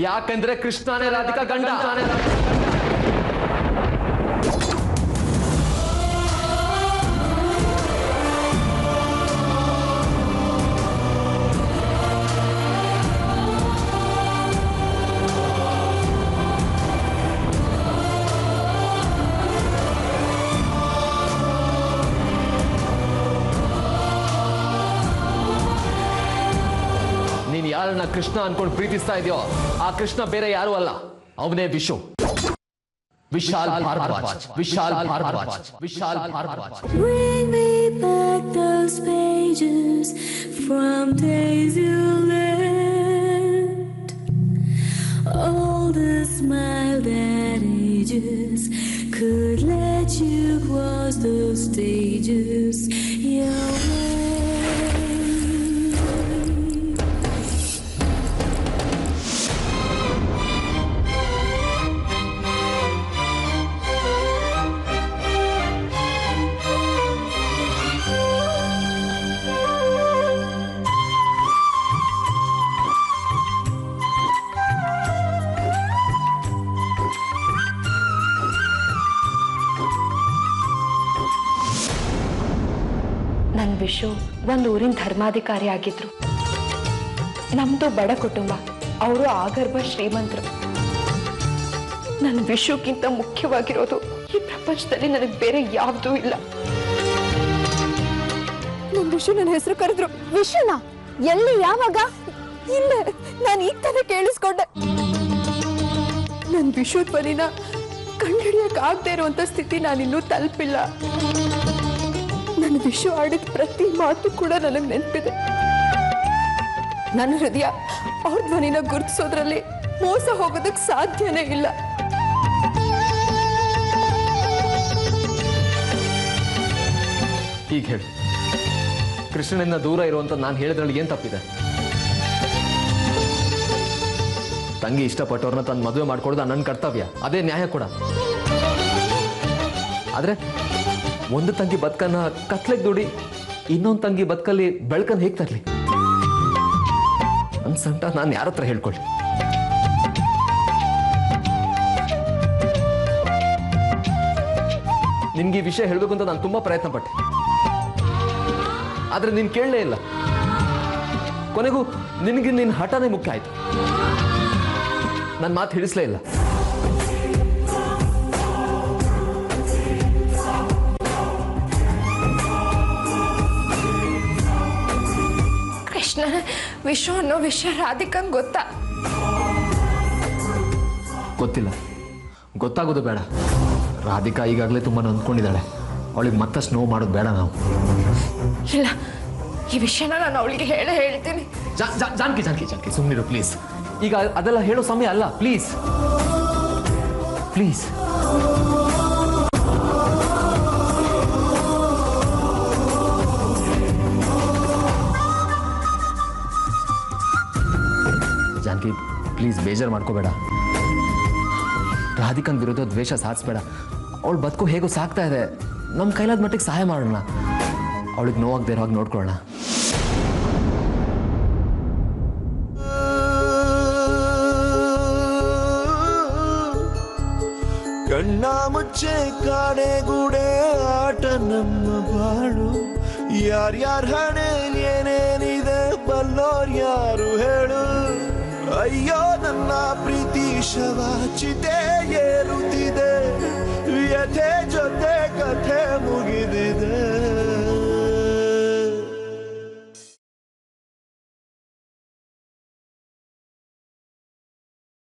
ಯಾಕಂದ್ರೆ ಕೃಷ್ಣನೇ ರಾಧಿಕಾ ಗಂಡ. ಯಾರನ್ನ ಕೃಷ್ಣ ಅನ್ಕೊಂಡು ಪ್ರೀತಿಸ್ತಾ ಇದೆಯೋ ಆ ಕೃಷ್ಣ ಬೇರೆ ಯಾರು ಅಲ್ಲ, ಅವನೇ Vishu. Vishal Bharadwaj, Vishal Bharadwaj, Vishal Bharadwaj. Bring me back those pages from days you left. All the smile that ages could let you cross those stages. Your way. ನನ್ನ ವಿಶು ಒಂದು ಊರಿನ ಧರ್ಮಾಧಿಕಾರಿ ಆಗಿದ್ರು. ನಮ್ದು ಬಡ ಕುಟುಂಬ, ಅವರು ಆಗರ್ಭ ಶ್ರೀಮಂತರು. ನನ್ನ ವಿಶುಕ್ಕಿಂತ ಮುಖ್ಯವಾಗಿರೋದು ಈ ಪ್ರಪಂಚದಲ್ಲಿ ನನಗೆ ಬೇರೆ ಯಾವುದೂ ಇಲ್ಲ. ನನ್ನ ವಿಶು ನನ್ನ ಹೆಸರು ಕರೆದ್ರು. ವಿಶುನ ಎಲ್ಲಿ, ಯಾವಾಗ? ಇಲ್ಲ, ನಾನು ಈಗ ತಾನೇ ಕೇಳಿಸ್ಕೊಂಡೆ. ನನ್ನ ವಿಶು ಧ್ವನಿನ ಕಂಡುಹಿಡಿಯಕ್ ಆಗದೆ ಇರುವಂತ ಸ್ಥಿತಿ ನಾನಿನ್ನೂ ತಲುಪಿಲ್ಲ. ನನ್ನ ವಿಶು ಆಡಿದ ಪ್ರತಿ ಮಾತು ಕೂಡ ನನಗೆ ನೆನಪಿದೆ. ನನ್ನ ಹೃದಯ ಅವ್ರ ಧ್ವನಿನ ಗುರುತಿಸೋದ್ರಲ್ಲಿ ಮೋಸ ಹೋಗೋದಕ್ಕೆ ಸಾಧ್ಯನೇ ಇಲ್ಲ. ಈಗ ಹೇಳಿ, ಕೃಷ್ಣನಿಂದ ದೂರ ಇರುವಂತ ನಾನು ಹೇಳಿದ್ರಲ್ಲಿ ಏನ್ ತಪ್ಪಿದೆ? ತಂಗಿ ಇಷ್ಟಪಟ್ಟವ್ರನ್ನ ತನ್ನ ಮದುವೆ ಮಾಡ್ಕೊಡೋದು ನನ್ನ ಕರ್ತವ್ಯ, ಅದೇ ನ್ಯಾಯ ಕೂಡ. ಆದ್ರೆ ಒಂದು ತಂಗಿ ಬದುಕನ್ನ ಕತ್ಲೆಗೆ ದುಡಿ ಇನ್ನೊಂದು ತಂಗಿ ಬದುಕಲ್ಲಿ ಬೆಳಕನ್ನು ಹೇಗೆ ತರಲಿ? ನನ್ನ ಸಂಟ ನಾನು ಯಾರ ಹತ್ರ ಹೇಳ್ಕೊಳ್ಳಿ? ನಿನ್ಗೆ ಈ ವಿಷಯ ಹೇಳ್ಬೇಕು ಅಂತ ನಾನು ತುಂಬಾ ಪ್ರಯತ್ನ ಪಟ್ಟೆ, ಆದ್ರೆ ನೀನ್ ಕೇಳಲೇ ಇಲ್ಲ. ಕೊನೆಗೂ ನಿನಗೆ ನಿನ್ನ ಹಠನೇ ಮುಖ್ಯ ಆಯ್ತು, ನನ್ನ ಮಾತು ಹಿಡಿಸ್ಲೇ ಇಲ್ಲ. ಕೃಷ್ಣ ವಿಶು ಅನ್ನೋ ವಿಷಯ ರಾಧಿಕಂಗೆ ಗೊತ್ತಾ? ಗೊತ್ತಿಲ್ಲ, ಗೊತ್ತಾಗೋದು ಬೇಡ. ರಾಧಿಕಾ ಈಗಾಗಲೇ ತುಂಬಾ ನೊಂದ್ಕೊಂಡಿದ್ದಾಳೆ, ಅವಳಿಗೆ ಮತ್ತಷ್ಟು ನೋವು ಮಾಡೋದು ಬೇಡ ನಾವು. ಇಲ್ಲ, ಈ ವಿಷಯನ ನಾನು ಅವಳಿಗೆ ಹೇಳ್ತೀನಿ. ಜಾನಕಿ ಜಾನಕಿ ಜಾನಕಿ ಸುಮ್ಮನಿರು ಪ್ಲೀಸ್. ಈಗ ಅದೆಲ್ಲ ಹೇಳೋ ಸಮಯ ಅಲ್ಲ, ಪ್ಲೀಸ್ ಪ್ಲೀಸ್. ಜಾನಕಿ ಪ್ಲೀಸ್ ಬೇಜಾರು ಮಾಡ್ಕೋಬೇಡ. ರಾಧಿಕನ್ ವಿರುದ್ಧ ದ್ವೇಷ ಸಾಧಿಸ್ಬೇಡ. ಅವಳು ಬದುಕು ಹೇಗೋ ಸಾಕ್ತಾ ಇದೆ, ನಮ್ಮ ಕೈಲಾದ ಮಟ್ಟಿಗೆ ಸಹಾಯ ಮಾಡೋಣ, ಅವಳಿಗೆ ನೋವಾಗದೇ ಇರೋ ಹಾಗೆ ನೋಡ್ಕೊಳ್ಳೋಣ. ಕಣ್ಣ ಮುಚ್ಚೆ ಕಾಡೆಗೂಡೆ ಆಟ ನಮ್ಮ ಬಾಳು. ಯಾರ್ಯಾರ ಹಣೆ ಏನೇನಿದೆ ಬಲ್ಲೋರ್ ಯಾರು ಹೇಳು? ಅಯ್ಯೋ ನನ್ನ ಪ್ರೀತಿ ಶವ ಚಿತೆ